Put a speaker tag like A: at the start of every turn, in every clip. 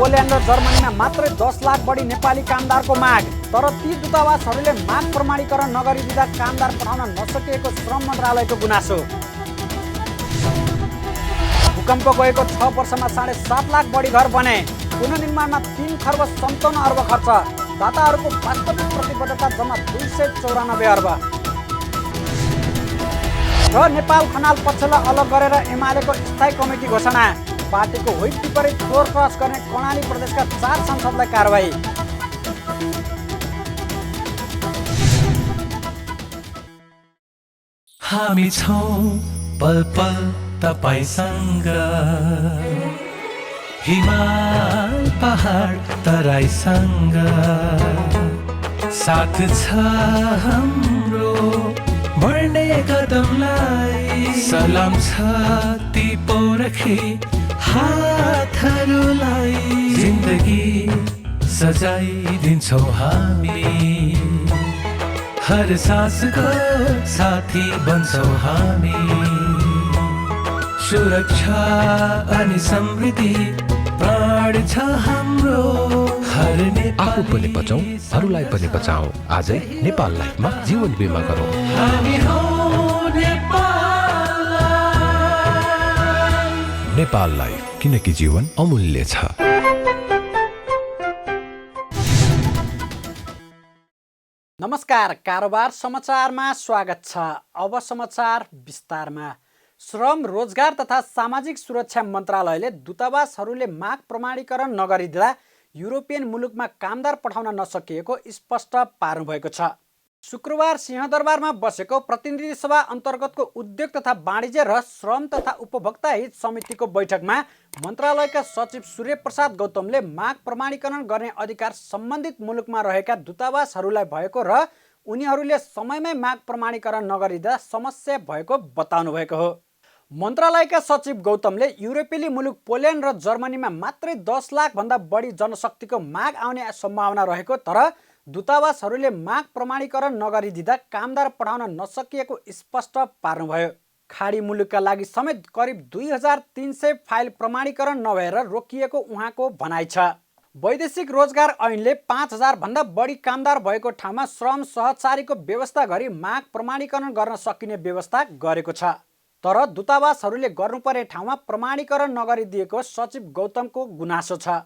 A: Poland र जर्मनीमा मात्रै 10 लाख बढी नेपाली कामदारको माग, तर ती दूतावासहरूले माग प्रमाणीकरण नगरिदिँदा कामदार पठाउन नसकिएको श्रम मन्त्रालयको गुनासो। भूकम्प गएको 6 वर्षमा 7.5 लाख बढी घर बने, पुनर्निर्माणमा 3 खर्ब 57 अर्ब खर्च, दाताहरूको वास्तविक प्रतिबद्धता जम्मा 294 अर्ब। र नेपाल खनाल पक्षलाई अलग गरेर एमालेको स्थायी कमिटी घोषणा, पार्टीको व्हिप विपरीत फ्लोर क्रस गर्ने कर्णाली प्रदेशका 4 सांसदलाई कारबाही।
B: हामी छौं पल पल तपाईसँग, हिमाल पहाड तराईसँग, साथ छ हाम्रो बढ्ने कदमलाई, सलाम छ ती पोरखी हातहरूलाई, जिन्दगी सजाइदिन्छौँ हामी, हर सासको साथी बन्छौँ हामी, सुरक्षा अनि समृद्धि प्राण छ हाम्रो, हर
C: आफू पनि बचौं, अरूलाई पनि बचाऊ। आजै नेपाल लाइफमा जीवन बिमा गरौँ।
B: हामी हौ
C: नेपाल लाइफ, किनकि जीवन अमूल्य छ।
A: नमस्कार, कारोबार समाचारमा स्वागत छ। अब समाचार विस्तारमा। श्रम, रोजगार तथा सामाजिक सुरक्षा मन्त्रालयले दूतावासहरूले माग प्रमाणीकरण नगरिदिँदा युरोपियन मुलुकमा कामदार पठाउन नसकिएको स्पष्ट पार्नुभएको छ। शुक्रबार सिंहदरबारमा बसेको प्रतिनिधि सभा अन्तर्गतको उद्योग तथा वाणिज्य र श्रम तथा उपभोक्ता हित समितिको बैठकमा मन्त्रालयका सचिव सूर्य प्रसाद गौतमले माग प्रमाणीकरण गर्ने अधिकार सम्बन्धित मुलुकमा रहेका दूतावासहरूलाई भएको र उनीहरूले समयमै माग प्रमाणीकरण नगरिदिँदा समस्या भएको बताउनु भएको हो। मन्त्रालयका सचिव गौतमले युरोपेली मुलुक पोल्यान्ड र जर्मनीमा मात्रै 10 लाखभन्दा बढी जनशक्तिको माग आउने सम्भावना रहेको, तर दूतावासहरूले माग प्रमाणीकरण नगरिदिँदा कामदार पठाउन नसकिएको स्पष्ट पार्नुभयो। खाडी मुलुकका लागि समेत करिब 2300 फाइल प्रमाणीकरण नभएर रोकिएको उहाँको भनाइ छ। वैदेशिक रोजगार ऐनले 5000 भन्दा बढी कामदार भएको ठाउँमा श्रम सहचारीको व्यवस्था गरी माग प्रमाणीकरण गर्न सकिने व्यवस्था गरेको छ, तर दूतावासहरूले गर्नुपर्ने ठाउँमा प्रमाणीकरण नगरिदिएको सचिव गौतमको गुनासो छ।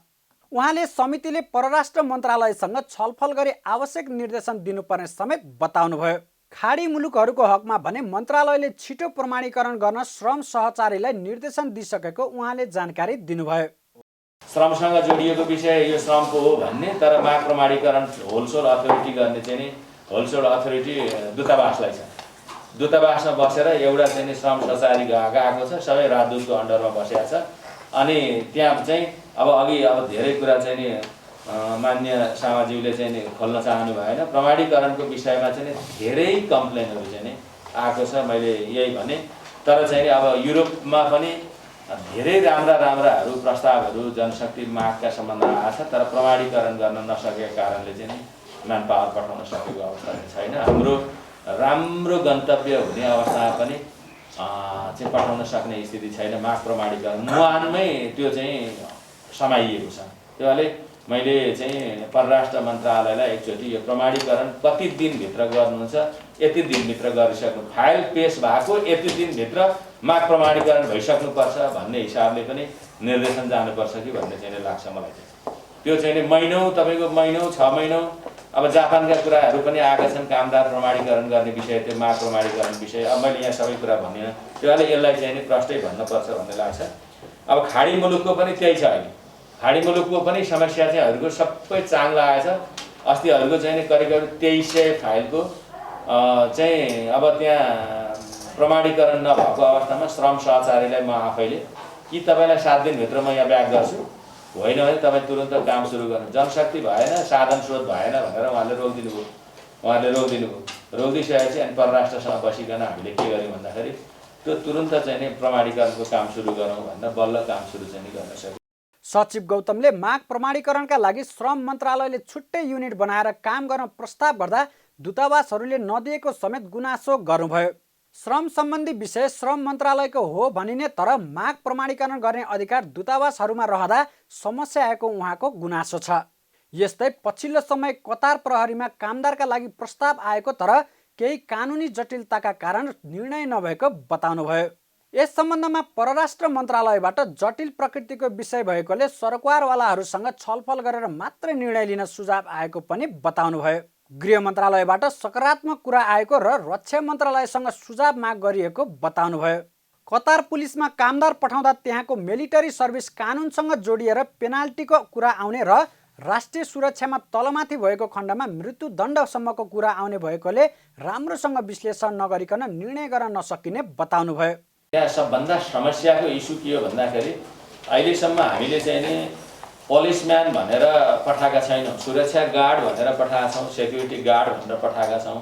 A: उहाँले समितिले परराष्ट्र मन्त्रालयसँग छलफल गरी आवश्यक निर्देशन दिनुपर्ने समेत बताउनुभयो। खाडी मुलुकहरूको हकमा भने मन्त्रालयले छिटो प्रमाणीकरण गर्न श्रम सहचारीलाई निर्देशन दिइसकेको उहाँले जानकारी दिनुभयो।
D: श्रमसँग जोडिएको विषय यो श्रमको हो भन्ने, तर माग प्रमाणीकरण होलसेल अथोरिटी गर्ने चाहिँ नि होलसेल अथोरिटी दूतावासलाई छ। दूतावासमा बसेर एउटा चाहिँ नि श्रम सहचारी गएको छ, सबै राजदूतको अन्डरमा बसेको छ। अनि त्यहाँ चाहिँ अब धेरै कुरा चाहिँ नि मान्य सामाज्यूले चाहिँ नि खोल्न चाहनु भएन। प्रमाणीकरणको विषयमा चाहिँ नि धेरै कम्प्लेनहरू चाहिँ नि आएको छ, मैले यही भने। तर चाहिँ नि अब युरोपमा पनि धेरै राम्राहरू प्रस्तावहरू जनशक्ति मागका सम्बन्धमा आएको छ, तर प्रमाणीकरण गर्न नसकेको कारणले चाहिँ नि म्यान पावर पठाउन सकेको अवस्था छैन। हाम्रो राम्रो गन्तव्य हुने अवस्थामा पनि चाहिँ पठाउन सक्ने स्थिति छैन। माग प्रमाणीकरण मुहानमै त्यो चाहिँ समाइएको छ। त्यो भएर मैले चाहिँ परराष्ट्र मन्त्रालयलाई एकचोटि यो प्रमाणीकरण कति दिनभित्र गर्नुहुन्छ, यति दिनभित्र गरिसक्नु, फाइल पेश भएको यति दिनभित्र माग प्रमाणीकरण भइसक्नुपर्छ भन्ने हिसाबले पनि निर्देशन जानुपर्छ कि भन्ने चाहिँ लाग्छ मलाई चाहिँ। त्यो चाहिँ महिनौँ, तपाईँको महिनौँ 6 महिनौँ। अब जापानका कुराहरू पनि आएका छन्, कामदार प्रमाणीकरण गर्ने विषय, त्यो माग प्रमाणीकरण विषय। अब मैले यहाँ सबै कुरा भनिनँ, त्यो भएर यसलाई चाहिँ प्रष्टै भन्नुपर्छ भन्ने लाग्छ। अब खाडी मुलुकको पनि त्यही छ। अहिले खाडी मुलुकको पनि समस्या चाहिँ हरूको सबै चाङ्ला आएछ। अस्तिहरूको चाहिँ करिब 2300 फाइलको चाहिँ अब त्यहाँ प्रमाणीकरण नभएको अवस्थामा श्रम सहचारीलाई म आफैले कि तपाईँलाई 7 दिनभित्र म यहाँ ब्याक गर्छु, होइन भने तपाईँ तुरन्त काम सुरु गर्नु, जनशक्ति भएन, साधन स्रोत भएन भनेर उहाँले रोकिदिनुभयो। रोकिदिइसकेपछि अनि परराष्ट्रसँग बसिकन हामीले के गर्यौँ भन्दाखेरि त्यो तुरन्त चाहिँ नि प्रमाणीकरणको काम सुरु गरौँ भनेर बल्ल काम सुरु चाहिँ गर्न सक्यौँ।
A: सचिव गौतमले माग प्रमाणीकरणका लागि श्रम मन्त्रालयले छुट्टै युनिट बनाएर काम गर्न प्रस्ताव गर्दा दूतावासहरूले नदिएको समेत गुनासो गर्नुभयो। श्रम सम्बन्धी विषय श्रम मन्त्रालयको हो भनिने तर माग प्रमाणीकरण गर्ने अधिकार दूतावासहरूमा रहँदा समस्या आएको उहाँको गुनासो छ। यस्तै पछिल्लो समय कतार प्रहरीमा कामदारका लागि प्रस्ताव आएको तर केही कानुनी जटिलताका कारण निर्णय नभएको बताउनुभयो। यस सम्बन्धमा परराष्ट्र मन्त्रालयबाट जटिल प्रकृतिको विषय भएकोले सरकारवालाहरूसँग छलफल गरेर मात्रै निर्णय लिन सुझाव आएको पनि बताउनुभयो। गृह मन्त्रालयबाट सकारात्मक कुरा आएको र रक्षा मन्त्रालयसँग सुझाव माग गरिएको बताउनुभयो। कतार पुलिसमा कामदार पठाउँदा त्यहाँको मिलिटरी सर्भिस कानुनसँग जोडिएर पेनाल्टीको कुरा आउने र राष्ट्रिय सुरक्षामा तलमाथि भएको खण्डमा मृत्युदण्डसम्मको कुरा आउने भएकोले राम्रोसँग विश्लेषण नगरिकन निर्णय गर्न नसकिने बताउनुभयो।
D: यहाँ सबभन्दा समस्याको इस्यु के हो भन्दाखेरि अहिलेसम्म हामीले चाहिँ नि पोलिसम्यान भनेर पठाएका छैनौँ, सुरक्षा गार्ड भनेर पठाएका छौँ, सेक्युरिटी गार्ड भनेर पठाएका छौँ।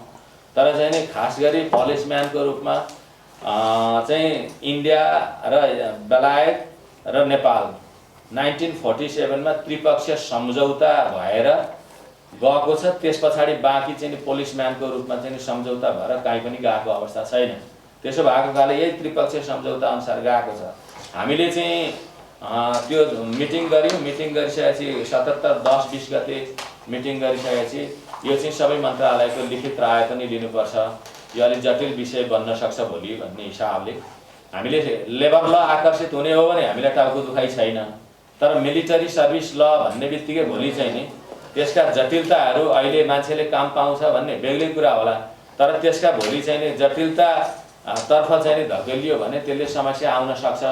D: तर चाहिँ नि खास गरी पोलिसम्यानको रूपमा चाहिँ इन्डिया र बेलायत र नेपाल 1947 मा त्रिपक्षीय सम्झौता भएर गएको छ। त्यस पछाडि बाँकी चाहिँ पोलिसम्यानको रूपमा चाहिँ सम्झौता भएर कहीँ पनि गएको अवस्था छैन। त्यसो भएको कारणले यही त्रिपक्षीय सम्झौता अनुसार गएको छ। हामीले चाहिँ त्यो मिटिङ गऱ्यौँ। मिटिङ गरिसकेपछि 77-10-20 गते मिटिङ गरिसकेपछि यो चाहिँ सबै मन्त्रालयको लिखित राय पनि लिनुपर्छ, यो अलिक जटिल विषय बन्न सक्छ भोलि भन्ने हिसाबले हामीले लेबर ल आकर्षित हुने हो भने हामीलाई टाउको दुखाइ छैन। तर मिलिटरी सर्भिस ल भन्ने बित्तिकै भोलि चाहिँ नि त्यसका जटिलताहरू अहिले मान्छेले काम पाउँछ भन्ने बेग्लै कुरा होला, तर त्यसका भोलि चाहिँ नि जटिलता तर्फ चाहिँ नि धकेलियो भने त्यसले समस्या आउन सक्छ।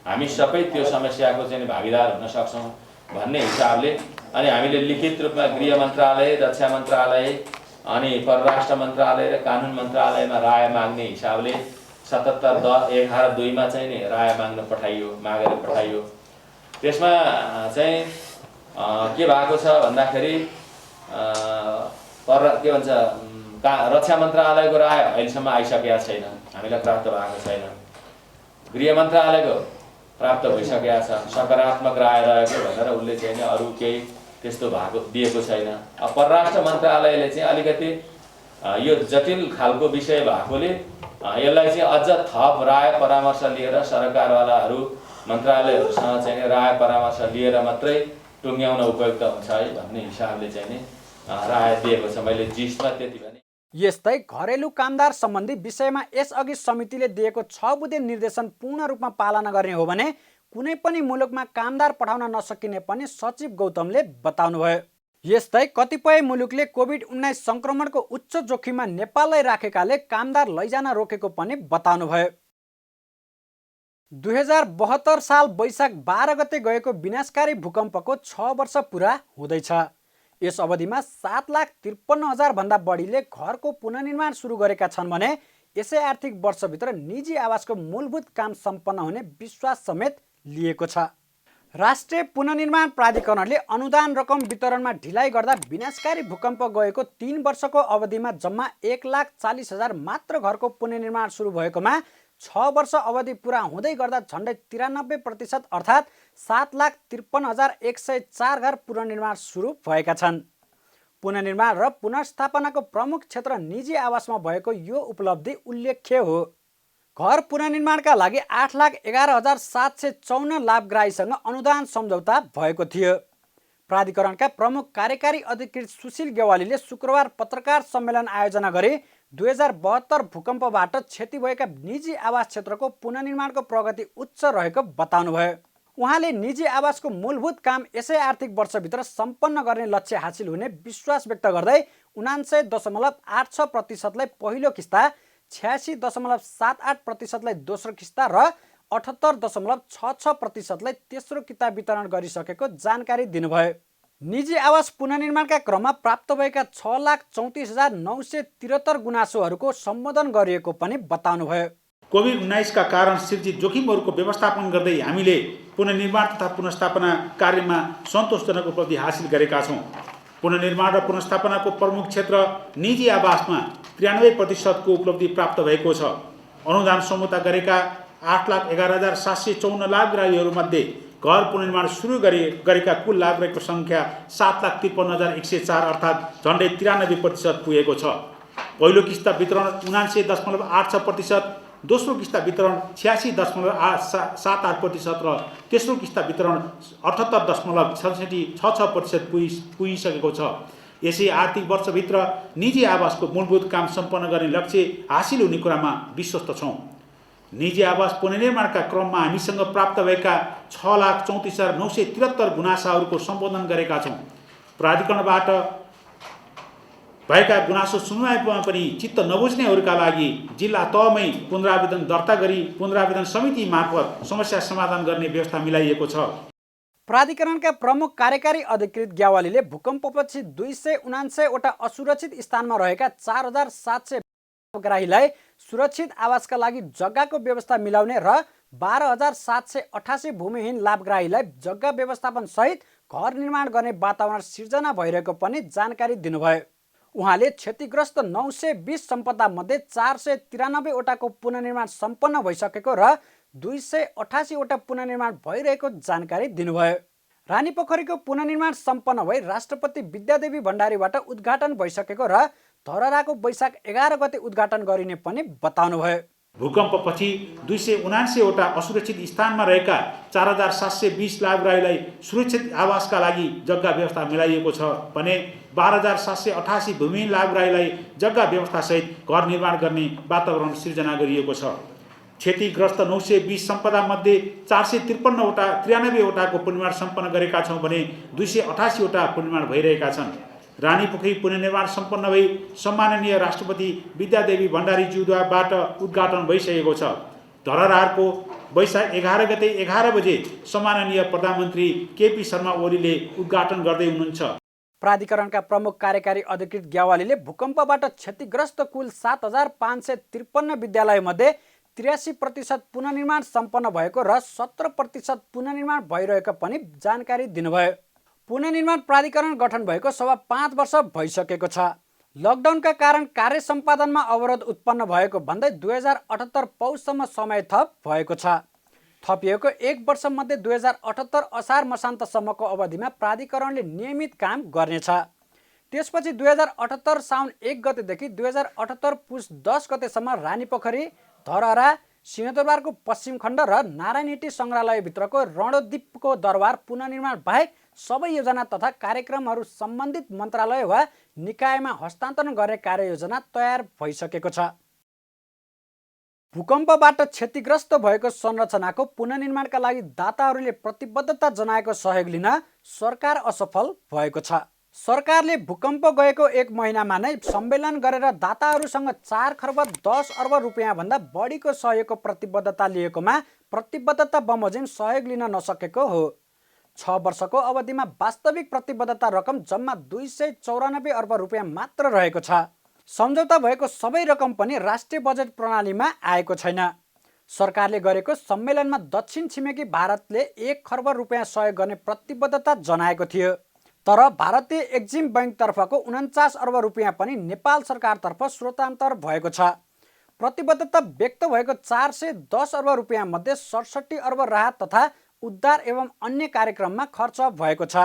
D: हामी सबै त्यो समस्याको चाहिँ भागीदार हुन सक्छौँ भन्ने हिसाबले अनि हामीले लिखित रूपमा गृह मन्त्रालय, रक्षा मन्त्रालय अनि परराष्ट्र मन्त्रालय र कानुन मन्त्रालयमा राय माग्ने हिसाबले 77-11-2 मा चाहिँ नि राय माग्न मागेर पठाइयो। त्यसमा चाहिँ के भएको छ भन्दाखेरि के भन्छ रक्षा मन्त्रालयको राय अहिलेसम्म आइसकेका छैन, हामीलाई प्राप्त भएको छैन। गृह मन्त्रालयको प्राप्त भइसकेका छ, सकारात्मक राय रहेको भनेर उसले चाहिँ अरू केही त्यस्तो भएको दिएको छैन। परराष्ट्र मन्त्रालयले चाहिँ अलिकति यो जटिल खालको विषय भएकोले यसलाई चाहिँ अझ थप राय परामर्श लिएर सरकारवालाहरू मन्त्रालयहरूसँग चाहिँ राय परामर्श लिएर मात्रै टुङ्ग्याउन उपयुक्त हुन्छ है भन्ने हिसाबले चाहिँ नि राय दिएको छ। मैले जिसमा त्यति भने।
A: यस्तै घरेलु कामदार सम्बन्धी विषयमा यसअघि समितिले दिएको 6 बुँदे निर्देशन पूर्ण रूपमा पालना गर्ने हो भने कुनै पनि मुलुकमा कामदार पठाउन नसकिने पनि सचिव गौतमले बताउनुभयो। यस्तै कतिपय मुलुकले कोभिड-19 संक्रमणको उच्च जोखिममा नेपाललाई राखेकाले कामदार लैजान रोकेको पनि बताउनुभयो। 2072 साल वैशाख 12 गते गएको विनाशकारी भूकम्पको 6 वर्ष पुरा हुँदैछ। यस अवधिमा 7,53,000 भन्दा बढीले घरको पुनर्निर्माण सुरु गरेका छन् भने यसै आर्थिक वर्षभित्र निजी आवासको मूलभूत काम सम्पन्न हुने विश्वास समेत लिएको छ। राष्ट्रिय पुनर्निर्माण प्राधिकरणले अनुदान रकम वितरणमा ढिलाइ गर्दा विनाशकारी भूकम्प गएको 3 वर्षको अवधिमा जम्मा 1,40,000 मात्र घरको पुनर्निर्माण सुरु भएकोमा 6 वर्ष अवधि पुरा हुँदै गर्दा झन्डै 93% अर्थात् 7,53,104 घर पुनर्निर्माण सुरु भएका छन्। पुनर्निर्माण र पुनर्स्थापनाको प्रमुख क्षेत्र निजी आवासमा भएको यो उपलब्धि उल्लेख्य हो। घर पुनर्निर्माणका लागि 8,11,754 लाभग्राहीसँग अनुदान सम्झौता भएको थियो। प्राधिकरणका प्रमुख कार्यकारी अधिकृत सुशील गेवालीले शुक्रबार पत्रकार सम्मेलन आयोजना गरी 2072 भूकम्पबाट क्षति भएका निजी आवास क्षेत्रको पुनर्निर्माणको प्रगति उच्च रहेको बताउनुभयो। उहाँले निजी आवासको मूलभूत काम यसै आर्थिक वर्षभित्र सम्पन्न गर्ने लक्ष्य हासिल हुने विश्वास व्यक्त गर्दै 79.86% लाई पहिलो किस्ता, 86.78% लाई दोस्रो किस्ता र 78.66% लाई तेस्रो किस्ता वितरण गरिसकेको जानकारी दिनुभयो। निजी आवास पुनर्निर्माणका क्रममा प्राप्त भएका 6,34,973 गुनासोहरूको सम्बोधन गरिएको पनि बताउनुभयो।
E: कोभिड-19 का कारण सृजित जोखिमहरूको व्यवस्थापन गर्दै हामीले पुनर्निर्माण तथा पुनर्स्थापना कार्यमा सन्तोषजनक उपलब्धि हासिल गरेका छौँ। पुनर्निर्माण र पुनर्स्थापनाको प्रमुख क्षेत्र निजी आवासमा 93% को उपलब्धि प्राप्त भएको छ। अनुदान सम्झौता गरेका 8,11,754 लाभग्राहीहरूमध्ये घर पुनर्निर्माण सुरु गरेका कुल लाभग्राहीको सङ्ख्या 7,53,104 अर्थात् झन्डै 93% पुगेको छ। पहिलो किस्ता वितरण 79.86%, दोस्रो किस्ता वितरण 86.78% र तेस्रो किस्ता वितरण 78.66% पुगिसकेको छ। यसै आर्थिक वर्षभित्र निजी आवासको मूलभूत काम सम्पन्न गर्ने लक्ष्य हासिल हुने कुरामा विश्वस्त छौँ। निजी आवास पुनर्निर्माणका क्रममा हामीसँग प्राप्त भएका 6,34,973 गुनासाहरूको सम्बोधन गरेका छौँ। प्राधिकरणबाट भएका गुनासो सुनवाईमा पनि चित्त नबुझ्नेहरूका लागि जिल्ला तहमै पुनरावेदन दर्ता गरी पुनरावेदन समिति मार्फत समस्या समाधान गर्ने व्यवस्था मिलाइएको छ।
A: प्राधिकरणका प्रमुख कार्यकारी अधिकृत ग्यावालीले भूकम्पपछि 279 वटा असुरक्षित स्थानमा रहेका 4,700 लाभग्राहीलाई सुरक्षित आवासका लागि जग्गाको व्यवस्था मिलाउने र 12,788 भूमिहीन लाभग्राहीलाई जग्गा व्यवस्थापन सहित घर निर्माण गर्ने वातावरण सिर्जना भइरहेको पनि जानकारी दिनुभयो। उहाँले क्षतिग्रस्त 920 सम्पदा मध्ये 493 वटाको पुनर्निर्माण सम्पन्न भइसकेको र 288 वटा पुनर्निर्माण भइरहेको जानकारी दिनुभयो। रानीपोखरीको पुनर्निर्माण सम्पन्न भई राष्ट्रपति विद्यादेवी भण्डारीबाट उद्घाटन भइसकेको र धरहराको वैशाख 11 गते उद्घाटन गरिने पनि बताउनुभयो।
E: भूकम्पपछि 279 वटा असुरक्षित स्थानमा रहेका 4,720 लाभग्राहीलाई सुरक्षित आवासका लागि जग्गा व्यवस्था मिलाइएको छ भने 12,788 भूमिहीन लाभग्राहीलाई जग्गा व्यवस्थासहित घर निर्माण गर्ने वातावरण सिर्जना गरिएको छ। क्षतिग्रस्त 920 सम्पदा मध्ये 453 वटाको पुनर्निर्माण सम्पन्न गरेका छौँ भने 288 वटा पुनर्निर्माण भइरहेका छन्। रानीपोखरी पुनर्निर्माण सम्पन्न भई सम्माननीय राष्ट्रपति विद्यादेवी भण्डारीज्यूबाट उद्घाटन भइसकेको छ। धरहराको वैशाख 11 गते 11 बजे सम्माननीय प्रधानमन्त्री केपी शर्मा ओलीले उद्घाटन गर्दै हुनुहुन्छ।
A: प्राधिकरणका प्रमुख कार्यकारी अधिकृत ग्यावालीले भूकम्पबाट क्षतिग्रस्त कुल 7,553 विद्यालयमध्ये 83% पुनर्निर्माण सम्पन्न भएको र 17% पुनर्निर्माण भइरहेको पनि जानकारी दिनुभयो। पुनर्निर्माण प्राधिकरण गठन भएको सवा 5 वर्ष भइसकेको छ। लकडाउनका कारण कार्य सम्पादनमा अवरोध उत्पन्न भएको भन्दै 2078 पौषसम्म समय थप भएको छ। थपिएको 1 वर्षमध्ये 2078 असार मसान्तसम्मको अवधिमा प्राधिकरणले नियमित काम गर्नेछ। त्यसपछि 2078 साउन 1 गतेदेखि 2078 पुस 10 गतेसम्म रानीपोखरी, धरहरा, सिंहदरबारको पश्चिम खण्ड र नारायणहिटी सङ्ग्रहालयभित्रको रणोद्दीपको दरबार पुनर्निर्माण बाहेक सबै योजना तथा कार्यक्रमहरू सम्बन्धित मन्त्रालय वा निकायमा हस्तान्तरण गर्ने कार्ययोजना तयार भइसकेको छ। भूकम्पबाट क्षतिग्रस्त भएको संरचनाको पुनर्निर्माणका लागि दाताहरूले प्रतिबद्धता जनाएको सहयोग लिन सरकार असफल भएको छ। सरकारले भूकम्प गएको 1 महिनामा नै सम्मेलन गरेर दाताहरूसँग 4 खर्ब 10 अर्ब रुपियाँभन्दा बढीको सहयोगको प्रतिबद्धता लिएकोमा प्रतिबद्धता बमोजिम सहयोग लिन नसकेको हो। 6 वर्षको अवधिमा वास्तविक प्रतिबद्धता रकम जम्मा 294 अर्ब रुपियाँ मात्र रहेको छ। सम्झौता भएको सबै रकम पनि राष्ट्रिय बजेट प्रणालीमा आएको छैन। सरकारले गरेको सम्मेलनमा दक्षिण छिमेकी भारतले 1 खर्ब रुपियाँ सहयोग गर्ने प्रतिबद्धता जनाएको थियो। तर भारतीय एक्जिम बैंकतर्फको 49 अर्ब रुपियाँ पनि नेपाल सरकारतर्फ स्रोतान्तर भएको छ। प्रतिबद्धता व्यक्त भएको 410 अर्ब रुपियाँ मध्ये 67 अर्ब राहत तथा उद्धार एवं अन्य कार्यक्रममा खर्च भएको छ।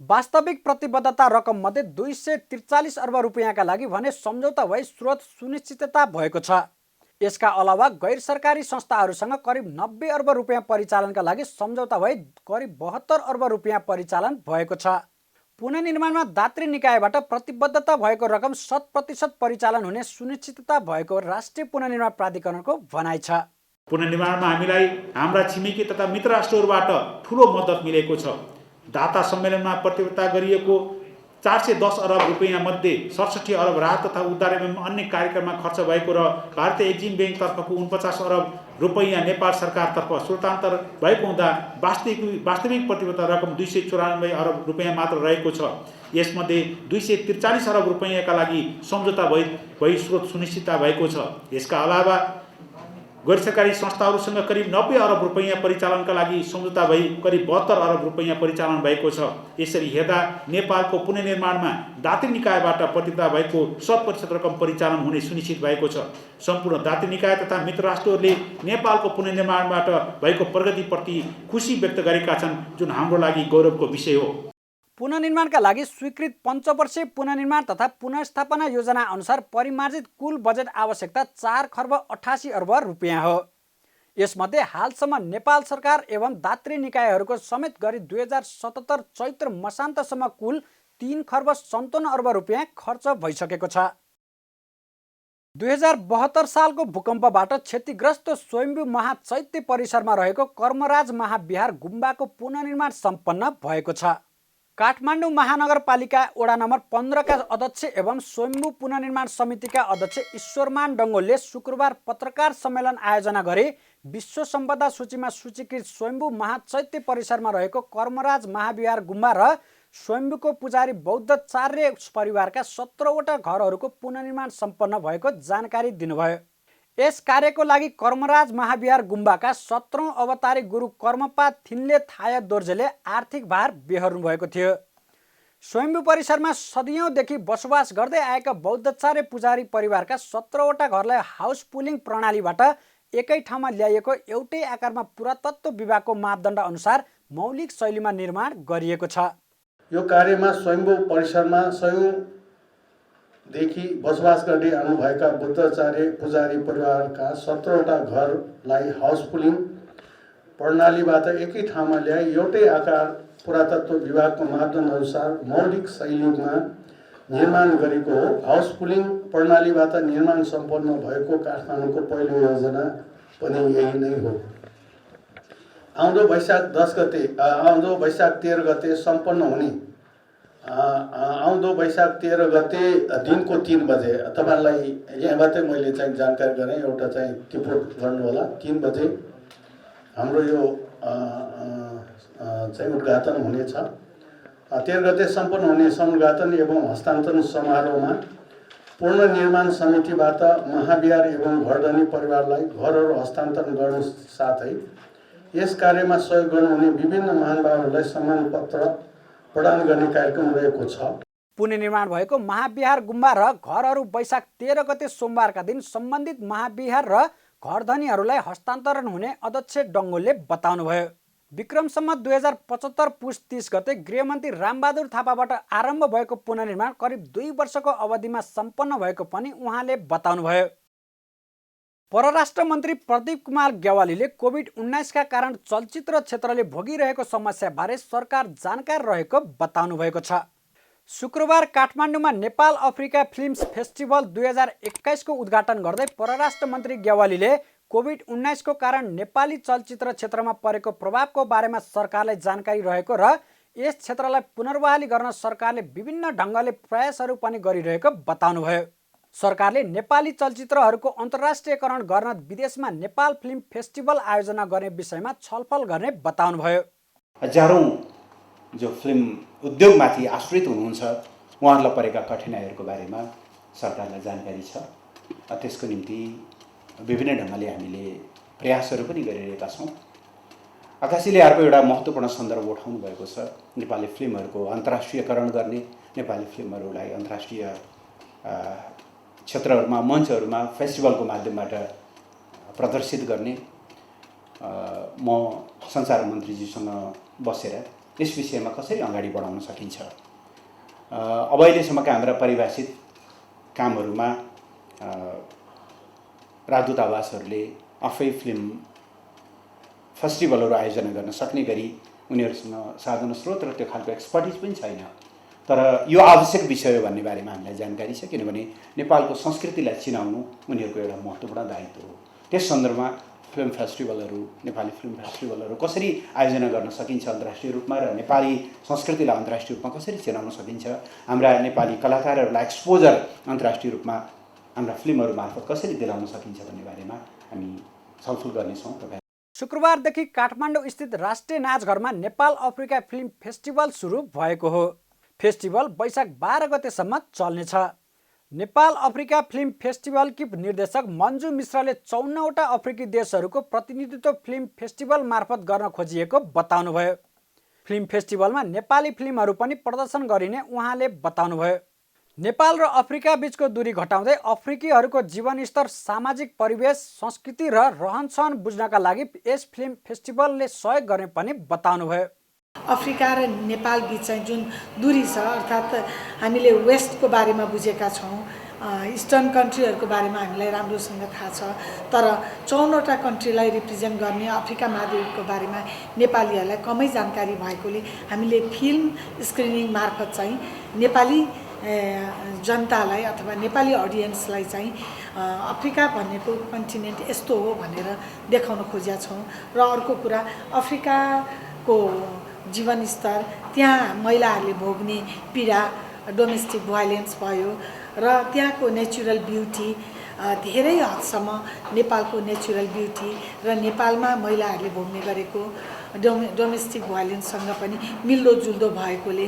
A: वास्तविक प्रतिबद्धता रकम मध्ये 243 अर्ब रुपियाँका लागि भने सम्झौता भई स्रोत सुनिश्चितता भएको छ। यसका अलावा गैर सरकारी संस्थाहरूसँग करिब 90 अर्ब रुपियाँ परिचालनका लागि सम्झौता भई करिब 72 अर्ब रुपियाँ परिचालन भएको छ। पुनर्निर्माणमा दात्री निकायबाट प्रतिबद्धता भएको रकम 100% परिचालन हुने सुनिश्चितता भएको राष्ट्रिय पुनर्निर्माण प्राधिकरणको भनाइ छ।
E: पुनर्निर्माणमा हामीलाई हाम्रा छिमेकी तथा मित्र राष्ट्रहरूबाट ठुलो मद्दत मिलेको छ। दाता सम्मेलनमा प्रतिबद्धता गरिएको 410 अर्ब रुपियाँ मध्ये 67 अर्ब राहत तथा उद्धार एवं अन्य कार्यक्रममा खर्च भएको र भारतीय एक्जिम बैंकतर्फको 49 अर्ब रुपियाँ नेपाल सरकारतर्फ स्रोतान्तर भएको हुँदा वास्तविक प्रतिबद्धता रकम 294 अर्ब रुपियाँ मात्र रहेको छ। यसमध्ये 243 अर्ब रुपियाँका लागि सम्झौता भई स्रोत सुनिश्चितता भएको छ। यसका अलावा गैर सरकारी संस्थाहरूसँग करिब 90 अर्ब रुपियाँ परिचालनका लागि सम्झौता भई करिब 72 अर्ब रुपियाँ परिचालन भएको छ। यसरी हेर्दा नेपालको पुनर्निर्माणमा दात्री निकायबाट प्रतिबद्धता भएको 100% रकम परिचालन हुने सुनिश्चित भएको छ। सम्पूर्ण दात्री निकाय तथा मित्र राष्ट्रहरूले नेपालको पुनर्निर्माणबाट भएको प्रगतिप्रति खुसी व्यक्त गरेका छन्, जुन हाम्रो लागि गौरवको विषय हो।
A: पुनर्निर्माणका लागि स्वीकृत पञ्चवर्षीय पुनर्निर्माण तथा पुनर्स्थापना योजना अनुसार परिमार्जित कुल बजेट आवश्यकता 4 खर्ब 88 अर्ब रुपियाँ हो। यसमध्ये हालसम्म नेपाल सरकार एवं दात्री निकायहरूको समेत गरी 2077 चैत्र मसान्तसम्म कुल 3 खर्ब 57 अर्ब रुपियाँ खर्च भइसकेको छ। 2072 सालको भूकम्पबाट क्षतिग्रस्त स्वयम्भू महाचैत्य परिसरमा रहेको कर्मराज महाविहार गुम्बाको पुनर्निर्माण सम्पन्न भएको छ। काठमाडौँ महानगरपालिका वडा नम्बर 15 का अध्यक्ष एवं स्वयम्भू पुनर्निर्माण समितिका अध्यक्ष ईश्वरमान डङ्गोलले शुक्रबार पत्रकार सम्मेलन आयोजना गरी विश्व सम्पदा सूचीमा सूचीकृत स्वयम्भू महाचैत्य परिसरमा रहेको कर्मराज महाविहार गुम्बा र स्वयम्भूको पुजारी बौद्धाचार्य परिवारका 17वटा घरहरूको पुनर्निर्माण सम्पन्न भएको जानकारी दिनुभयो। यस कार्यको लागि कर्मराज महाविहार गुम्बाका 17औं अवतारी गुरु कर्मपा थिन्ले थाय दोर्जेले आर्थिक भार बेहोर्नु भएको थियो। स्वयम्भू परिसरमा सदियौंदेखि बसोबास गर्दै आएका बौद्धाचार्य पुजारी परिवारका 17वटा घरलाई हाउस पुलिङ प्रणालीबाट एकै ठाउँमा ल्याइएको एउटै आकारमा पुरातत्व विभागको मापदण्ड अनुसार मौलिक शैलीमा निर्माण गरिएको छ।
F: यो कार्यमा स्वयम्भू परिसरमा सयौंदेखि बसोबास गर्दै आउनुभएका बुद्धाचार्य पुजारी परिवारका 17वटा घरलाई हाउस पुलिङ प्रणालीबाट एकै ठाउँमा ल्याई एउटै आकार पुरातत्व विभागको मापदण्ड अनुसार मौलिक शैलीमा निर्माण गरेको हो। हाउस पुलिङ प्रणालीबाट निर्माण सम्पन्न भएको काठमाडौँको पहिलो योजना पनि यही नै हो। आउँदो वैशाख 13 गते सम्पन्न हुने आउँदो वैशाख 13 गते दिनको 3 बजे तपाईहरुलाई यहाँबाटै मैले चाहिँ जानकारी गरे एउटा चाहिँ टिपोट गर्नु होला। 3 बजे हाम्रो यो चाहिँ उद्घाटन हुनेछ। 13 गते सम्पन्न हुने समुद्घाटन एवं हस्तान्तरण समारोहमा पुनर्निर्माण समितिबाट महाविहार एवं घरधनी परिवारलाई घरहरू हस्तान्तरण गर्नु साथै यस कार्यमा सहयोग गर्नुहुने विभिन्न महानुभावहरूलाई सम्मान पत्र प्रदान गर्ने कार्यक्रम रहेको छ।
A: पुनर्निर्माण भएको महाविहार गुम्बा र घरहरू वैशाख 13 गते सोमबारका दिन सम्बन्धित महाविहार र घरधनीहरूलाई हस्तान्तरण हुने अध्यक्ष डङ्गोलले बताउनुभयो। विक्रम सम्वत 2075 पुस 30 गते गृहमन्त्री रामबहादुर थापाबाट आरम्भ भएको पुनर्निर्माण करिब 2 वर्षको अवधिमा सम्पन्न भएको पनि उहाँले बताउनुभयो। परराष्ट्र मन्त्री प्रदीप कुमार ग्यावालीले कोभिड-19 का कारण चलचित्र क्षेत्रले भोगिरहेको समस्याबारे सरकार जानकार रहेको बताउनु भएको छ। शुक्रबार काठमाडौँमा नेपाल अफ्रिका फिल्म्स फेस्टिभल 2021 को उद्घाटन गर्दै परराष्ट्र मन्त्री ग्यावालीले कोभिड-19 को कारण नेपाली चलचित्र क्षेत्रमा परेको प्रभावको बारेमा सरकारलाई जानकारी रहेको र यस क्षेत्रलाई पुनर्बहाली गर्न सरकारले विभिन्न ढङ्गले प्रयासहरू पनि गरिरहेको बताउनुभयो। सरकारले नेपाली चलचित्रहरूको अन्तर्राष्ट्रियकरण गर्न विदेशमा नेपाल फिल्म फेस्टिभल आयोजना गर्ने विषयमा छलफल गर्ने बताउनुभयो।
G: हजारौं जो फिल्म उद्योगमाथि आश्रित हुनुहुन्छ उहाँहरूलाई परेका कठिनाइहरूको बारेमा सरकारलाई जानकारी छ। त्यसको निम्ति विभिन्न ढङ्गले हामीले प्रयासहरू पनि गरिरहेका छौँ। आकाशीले अर्को एउटा महत्त्वपूर्ण सन्दर्भ उठाउनु भएको छ। नेपाली फिल्महरूको अन्तर्राष्ट्रियकरण गर्ने, नेपाली फिल्महरूलाई अन्तर्राष्ट्रिय क्षेत्रहरूमा मञ्चहरूमा फेस्टिभलको माध्यमबाट प्रदर्शित गर्ने। म संचार मन्त्रीजीसँग बसेर यस विषयमा कसरी अगाडि बढाउन सकिन्छ, अब अहिलेसम्मका हाम्रा परिभाषित कामहरूमा राजदूतावासहरूले आफै फिल्म फेस्टिभलहरू आयोजना गर्न सक्ने गरी उनीहरूसँग साधन स्रोत र त्यो खालको एक्सपर्टिज पनि छैन। तर यो आवश्यक विषय हो भन्ने बारेमा हामीलाई जानकारी छ, किनभने नेपालको संस्कृतिलाई चिनाउनु उनीहरूको एउटा महत्त्वपूर्ण दायित्व हो। त्यस सन्दर्भमा फिल्म फेस्टिभलहरू, नेपाली फिल्म फेस्टिभलहरू कसरी आयोजना गर्न सकिन्छ अन्तर्राष्ट्रिय रूपमा र नेपाली संस्कृतिलाई अन्तर्राष्ट्रिय रूपमा कसरी चिनाउन सकिन्छ, हाम्रा नेपाली कलाकारहरूलाई एक्सपोजर अन्तर्राष्ट्रिय रूपमा हाम्रा फिल्महरू मार्फत कसरी दिलाउन सकिन्छ भन्ने बारेमा हामी छलफल गर्नेछौँ।
A: शुक्रबारदेखि काठमाडौँ स्थित राष्ट्रिय नाचघरमा नेपाल अफ्रिका फिल्म फेस्टिभल सुरु भएको हो। फेस्टिभल वैशाख 12 गतेसम्म चल्नेछ। नेपाल अफ्रिका फिल्म फेस्टिभलकी निर्देशक मन्जु मिश्रले 54वटा अफ्रिकी देशहरूको प्रतिनिधित्व फिल्म फेस्टिभल मार्फत गर्न खोजिएको बताउनुभयो। फिल्म फेस्टिभलमा नेपाली फिल्महरू पनि प्रदर्शन गरिने उहाँले बताउनुभयो। नेपाल र अफ्रिका बीचको दूरी घटाउँदै अफ्रिकीहरूको जीवनस्तर, सामाजिक परिवेश, संस्कृति र रहनसहन बुझ्नका लागि यस फिल्म फेस्टिभलले सहयोग गर्ने पनि बताउनुभयो।
H: अफ्रिका र नेपाल बीच चाहिँ जुन दूरी छ, अर्थात् हामीले वेस्टको बारेमा बुझेका छौँ, इस्टर्न कन्ट्रीहरूको बारेमा हामीलाई राम्रोसँग थाहा छ, तर 54वटा कन्ट्रीलाई रिप्रेजेन्ट गर्ने अफ्रिका महाद्वीपको बारेमा नेपालीहरूलाई कमै जानकारी भएकोले हामीले फिल्म स्क्रिनिङ मार्फत चाहिँ नेपाली जनतालाई अथवा नेपाली अडियन्सलाई चाहिँ अफ्रिका भनेको कन्टिनेन्ट यस्तो हो भनेर देखाउन खोजेका छौँ। र अर्को कुरा, अफ्रिकाको जीवनस्तर, त्यहाँ महिलाहरूले भोग्ने पीडा, डोमेस्टिक भाइलेन्स भयो र त्यहाँको नेचुरल ब्युटी, धेरै हदसम्म नेपालको नेचुरल ब्युटी र नेपालमा महिलाहरूले भोग्ने गरेको डोमेस्टिक भाइलेन्ससँग पनि मिल्दोजुल्दो भएकोले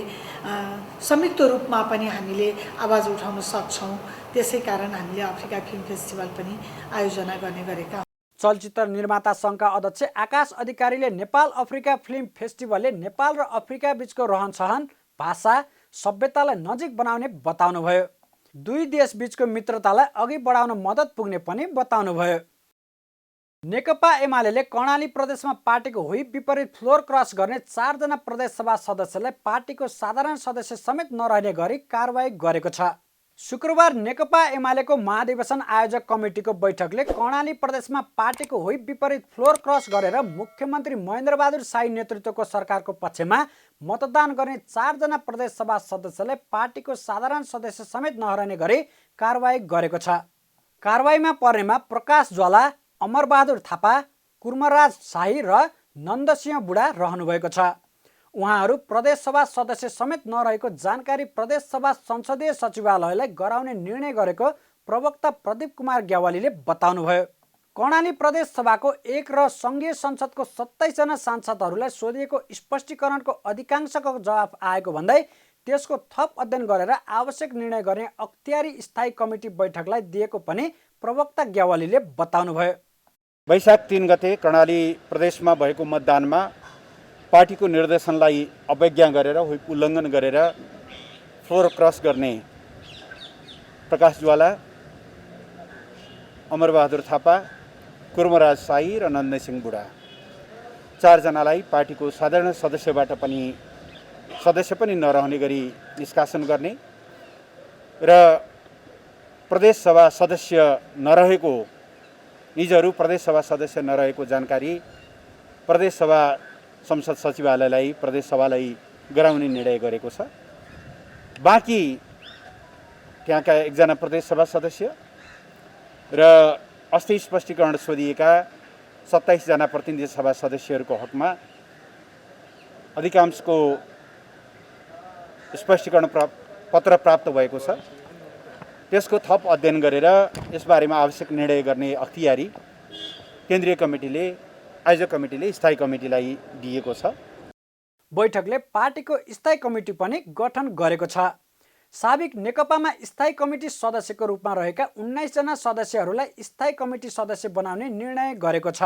H: संयुक्त रूपमा पनि हामीले आवाज उठाउन सक्छौँ। त्यसै कारण हामीले अफ्रिका फिल्म फेस्टिभल पनि आयोजना गर्ने गरेका।
A: चलचित्र निर्माता सङ्घका अध्यक्ष आकाश अधिकारीले नेपाल अफ्रिका फिल्म फेस्टिभलले नेपाल र अफ्रिका बीचको रहनसहन, भाषा, सभ्यतालाई नजिक बनाउने बताउनुभयो। दुई देश बीचको मित्रतालाई अघि बढाउन मद्दत पुग्ने पनि बताउनुभयो। नेकपा एमाले कर्णाली प्रदेशमा पार्टीको व्हिप विपरीत फ्लोर क्रस गर्ने 4 जना प्रदेश सभा सदस्यलाई पार्टीको साधारण सदस्य समेत नरहने गरी कारवाही गरेको छ। शुक्रबार नेकपा एमालेको महाधिवेशन आयोजक कमिटीको बैठकले कर्णाली प्रदेशमा पार्टीको व्हिप विपरीत फ्लोर क्रस गरेर मुख्यमन्त्री महेन्द्रबहादुर शाही नेतृत्वको सरकारको पक्षमा मतदान गर्ने 4 जना प्रदेश सभा सदस्यलाई पार्टीको साधारण सदस्य समेत नरहने गरी कारवाही गरेको छ। कारवाहीमा पर्नेमा प्रकाश ज्वाला, अमरबहादुर थापा, कुर्मराज शाही र नन्दसिंह बुढा रहनुभएको छ। उहाँहरू प्रदेश सभा सदस्य समेत नरहेको जानकारी प्रदेश सभा संसदीय सचिवालयलाई गराउने निर्णय गरेको प्रवक्ता प्रदीप कुमार ग्यावालीले बताउनुभयो। कर्णाली प्रदेश सभाको 1 र सङ्घीय संसदको 27 जना सांसदहरूलाई सोधिएको स्पष्टीकरणको अधिकांशको जवाफ आएको भन्दै त्यसको थप अध्ययन गरेर आवश्यक निर्णय गर्ने अख्तियारी स्थायी कमिटी बैठकलाई दिएको पनि प्रवक्ता ग्यावालीले बताउनुभयो।
G: वैशाख 3 गते कर्णाली प्रदेशमा भएको मतदानमा पार्टीको निर्देशनलाई अवज्ञा गरेर, व्हिप उल्लङ्घन गरेर फ्लोर क्रस गर्ने प्रकाश ज्वाला, अमरबहादुर थापा, कुर्मराज शाही र नन्दसिंह बुढा 4 जनालाई पार्टीको साधारण सदस्य पनि नरहने गरी निष्कासन गर्ने र प्रदेश सभा सदस्य नरहेको, निजहरू प्रदेश सभा सदस्य नरहेको जानकारी प्रदेश सभा संसद सचिवालयलाई, प्रदेश सभालाई गराउने निर्णय गरेको छ। बाँकी त्यहाँका 1 जना प्रदेश सभा सदस्य र अस्ति स्पष्टीकरण सोधिएका 27 जना प्रतिनिधि सभा सदस्यहरूको हकमा अधिकांशको स्पष्टीकरण पत्र प्राप्त भएको छ। त्यसको थप अध्ययन गरेर यसबारेमा आवश्यक निर्णय गर्ने अख्तियारी केन्द्रीय कमिटीले, आयोजक कमिटीले स्थायी कमिटीलाई दिएको छ।
A: बैठकले पार्टीको स्थायी कमिटी पनि गठन गरेको छ। साबिक नेकपामा स्थायी कमिटी सदस्यको रूपमा रहेका 19 जना सदस्यहरूलाई स्थायी कमिटी सदस्य बनाउने निर्णय गरेको छ।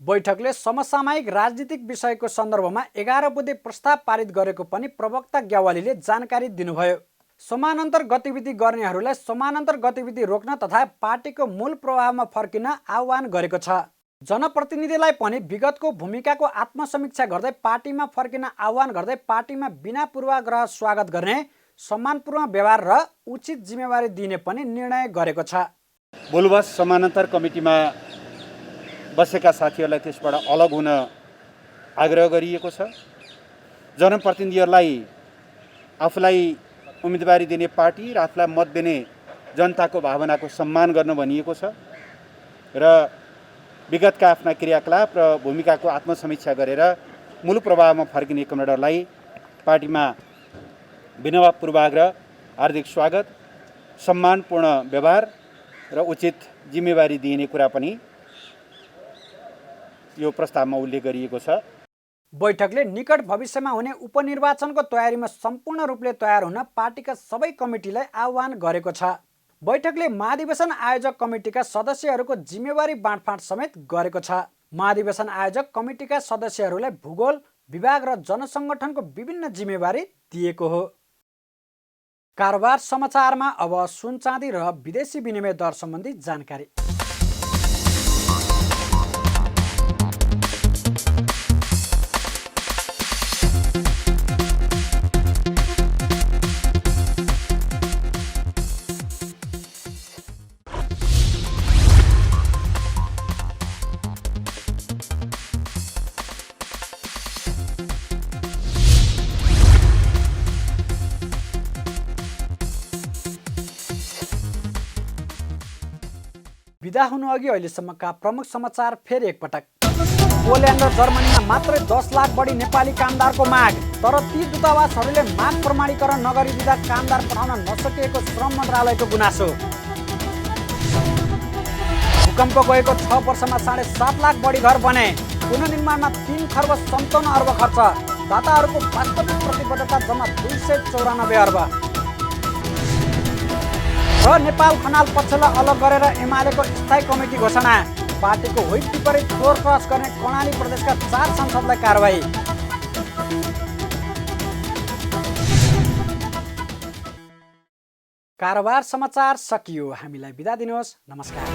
A: बैठकले समसामयिक राजनीतिक विषयको सन्दर्भमा 11 बुँदे प्रस्ताव पारित गरेको पनि प्रवक्ता ग्यावालीले जानकारी दिनुभयो। समानान्तर गतिविधि गर्नेहरूलाई समानान्तर गतिविधि रोक्न तथा पार्टीको मूल प्रवाहमा फर्किन आह्वान गरेको छ। जनप्रतिनिधिलाई पनि विगतको भूमिकाको आत्मसमीक्षा गर्दै पार्टीमा फर्किन आह्वान गर्दै पार्टीमा बिना पूर्वाग्रह स्वागत गर्ने, सम्मानपूर्ण व्यवहार र उचित जिम्मेवारी दिने पनि निर्णय गरेको छ।
G: भुलवश समानान्तर कमिटीमा बसेका साथीहरूलाई त्यसबाट अलग हुन आग्रह गरिएको छ। जनप्रतिनिधिहरूलाई आफूलाई उम्मेदवारी दिने पार्टी र आफूलाई मत दिने जनताको भावनाको सम्मान गर्न भनिएको छ र विगतका आफ्ना क्रियाकलाप र भूमिकाको आत्मसमीक्षा गरेर मूल प्रवाहमा फर्किने कमरेडरलाई पार्टीमा बिना पूर्वाग्रह हार्दिक स्वागत, सम्मानपूर्ण व्यवहार र उचित जिम्मेवारी दिइने कुरा पनि यो प्रस्तावमा उल्लेख गरिएको छ।
A: बैठकले निकट भविष्यमा हुने उपनिर्वाचनको तयारीमा सम्पूर्ण रूपले तयार हुन पार्टीका सबै कमिटीलाई आह्वान गरेको छ। बैठकले महाधिवेशन आयोजक कमिटीका सदस्यहरूको जिम्मेवारी बाँडफाँड समेत गरेको छ। महाधिवेशन आयोजक कमिटीका सदस्यहरूलाई भूगोल विभाग र जनसङ्गठनको विभिन्न जिम्मेवारी दिएको हो। कारोबार समाचारमा अब सुन चाँदी र विदेशी विनिमय दर सम्बन्धी जानकारी। बिदा हुनुअघि अहिलेसम्मका प्रमुख समाचार फेरि एकपटक। पोल्यान्ड र जर्मनीमा मात्रै 10 लाख बढी नेपाली कामदारको माग, तर ती दूतावासहरूले माग प्रमाणीकरण नगरी दिँदा कामदार पठाउन नसकिएको श्रम मन्त्रालयको गुनासो। भूकम्प गएको 6 वर्षमा 7.5 लाख बढी घर बने, पुनर्निर्माणमा 3 खर्ब 57 अर्ब खर्च, दाताहरूको वास्तविक प्रतिबद्धता जम्मा 294 अर्ब। र नेपाल खनाल पक्षलाई अलग गरेर एमालेको स्थायी कमिटी घोषणा, पार्टीको व्हिप विपरीत फ्लोर क्रस गर्ने कर्णाली प्रदेशका 4 सांसदलाई कारबाही। कारोबार समाचार सकियो। हामीलाई बिदा दिनुहोस्। नमस्कार।